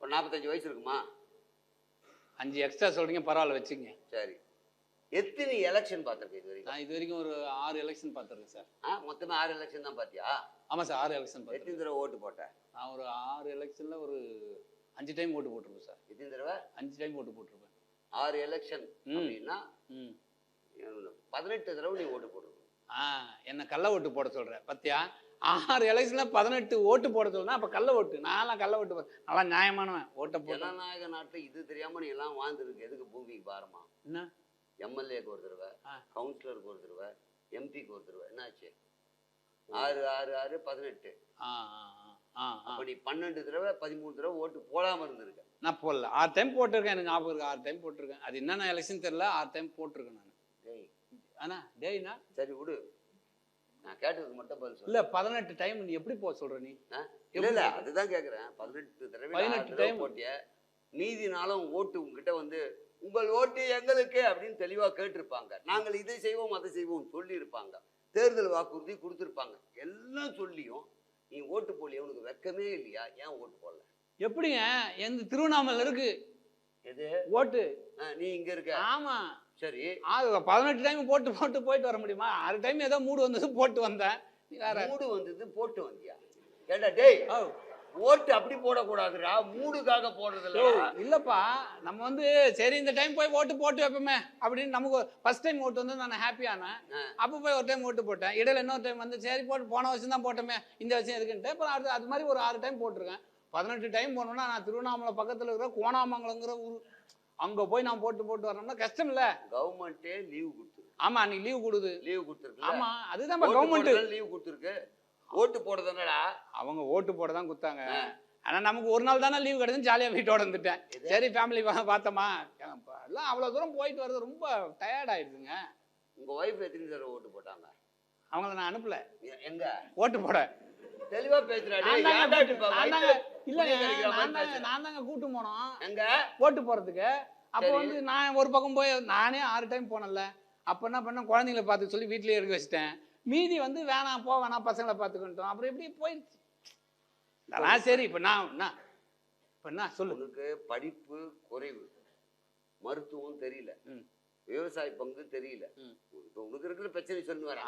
அப்போ 45 வயசு இருக்குமா? 5 எக்ஸ்ட்ரா சொல்றீங்க, பரவாயில்ல வச்சுங்க. சரி. எத்தனை எலெக்ஷன் பார்த்துருக்கேன் இது வரைக்கும்? நான் இது வரைக்கும் ஒரு 6 எலெக்ஷன் பார்த்துருக்கேன் சார். மொத்தமே 6 எலெக்ஷன் தான் பார்த்தியா? ஆமாம் சார், 6 எலெக்ஷன் எத்தனை பார்த்துருக்கேன். தடவை ஓட்டு போட்டேன்? நான் ஒரு 6 எலெக்ஷனில் ஒரு 5 டைம் ஓட்டு போட்டிருப்பேன் சார். எத்தனை தடவை? 5 டைம் ஓட்டு போட்டிருப்பேன். 6 எலெக்ஷன் அப்படின்னா 18 தடவை நீ ஓட்டு போட்டுருக்க. என்ன கள்ள ஓட்டு போட சொல்கிறேன் பத்தியா? 6 எலெக்ஷனில் 18 ஓட்டு போட சொல்றேன். அப்போ கள்ள ஓட்டு, நான்லாம் கள்ள ஓட்டு நல்லா நியாயமானவன் ஓட்டை போட. ஜனநாயக நாட்டில் இது தெரியாமல் நீ எல்லாம் வாழ்ந்துருக்கு. எதுக்கு பூமிக்கு பாரமா? என்ன எம்எல்ஏக்கு ஒரு தடவை, கவுன்சிலருக்கு ஒரு தடவை, எம்பிக்கு ஒரு தடவை, என்னாச்சு? 6 6 6 18. அப்ப நீ 12 தடவை 13 தடவை ஓட்டு போடாம இருந்திருக்க. நான் போடல. 6 டைம் போட்டிருக்கேன். எனக்கு ஞாபகம் இருக்கு, 6 டைம் போட்டிருக்கேன். அது என்னென்ன எலெக்ஷன் தெரியல, 6 டைம் போட்டிருக்கேன் நான். ஆனா டேய்னா சரி விடு, நான் கேட்டதுக்கு மட்டும் பதில் சொல்லு. இல்ல 18 டைம் நீ எப்படி போக சொல்ற நீ? இல்ல அதுதான் கேக்குறேன். 18 தடவை 18 டைம் போட்டிய, மீதி நாளும் ஓட்டு உங்ககிட்ட வந்து உங்கள் ஓட்டு எங்களுக்கு அப்படின்னு தெளிவா கேட்டிருப்பாங்க. நாங்கள் இதை செய்வோம் அதை செய்வோம் சொல்லி இருப்பாங்க. தேர்தல் வாக்குறுதி கொடுத்துருப்பாங்க. எல்லாம் சொல்லியும் நீ ஓட்டு போடலையே, உனக்கு வெக்கமே இல்லையா? ஏன் ஓட்டு போடல? எப்படிங்க? எந்த திருவண்ணாமலை இருக்கு எது ஓட்டு? நீ இங்க இருக்க. ஆமா சரி, 18 டைம் போயிட்டு வர முடியுமா? 6 டைம் ஏதோ மூடு வந்தது போட்டு வந்தேன். நீ வேற மூடு வந்தது போட்டு வந்தியா? ஏண்டா டேய், ஓட்டு அப்படி போடக்கூடாதுடா, மூடுக்காக போடுறது இல்ல. இல்லப்பா, நம்ம வந்து சரி இந்த டைம் போய் ஓட்டு போட்டு வைப்போமே அப்படின்னு நமக்கு ஃபர்ஸ்ட் டைம் ஓட்டு வந்து நான் ஹாப்பியானேன். அப்போ போய் ஒரு டைம் ஓட்டு போட்டேன். இடையில இன்னொரு டைம் வந்து சரி போட்டு போன வருஷம் தான் போட்டோமே, இந்த வருஷம் இருக்குன்ட்டு அப்புறம் அது மாதிரி ஒரு 6 டைம் போட்டிருக்கேன். 18 டைம் போனோம்னா நான் திருவண்ணாமலை பக்கத்தில் இருக்கிற கோணாமங்கலங்கிற ஊர், அங்க போய் நான் போட்டு வரணும்னா கஷ்டம் இல்ல. கவர்மெண்ட்டே லீவ் கொடுத்துருக்கு. ஆமா, நீ லீவ் கொடுது. லீவ் கொடுத்துருக்கு. ஆமா, அதுதான் கவர்மெண்ட் லீவ் கொடுத்துருக்கு. ஓட்டு போடுறதுனடா, அவங்க ஓட்டு போட தான் கொடுத்தாங்க. ஆனா நமக்கு ஒரு நாள் தானே லீவ் கிடைச்சுன்னு ஜாலியா வீட்டோட வந்துட்டேன். சரி ஃபேமிலி பார்த்தோமா, எல்லாம் அவ்வளவு தூரம் போயிட்டு வர்றது ரொம்ப டயர்ட் ஆயிடுதுங்க. உங்க ஒய்ஃப் எத்தனை தடவை ஓட்டு போட்டாங்க? அவங்கள நான் அனுப்பல. எங்க ஓட்டு போட? தெளிவா பேசுறாடே. நான் தாங்க கூட்டு போனோம் எங்க ஓட்டு போறதுக்கு. அப்போ வந்து நான் ஒரு பக்கம் போய் நானே 6 டைம் போனேன்ல. அப்ப என்ன பண்ண, குழந்தைங்களை பார்த்து சொல்லி வீட்லயே எடுக்க வச்சுட்டேன். மீதி வந்து வேணாம் போ வேணாம் பசங்களை பார்த்துக்கிட்டோம். அப்புறம் எப்படி போயிடுச்சு. அதெல்லாம் சரி. இப்ப என்ன சொல்லு. உனக்கு படிப்பு குறைவு, மருத்துவம் தெரியல, விவசாய பங்கு தெரியல, உனக்கு இருக்கிற பிரச்சனை சொல்லி வரேன்.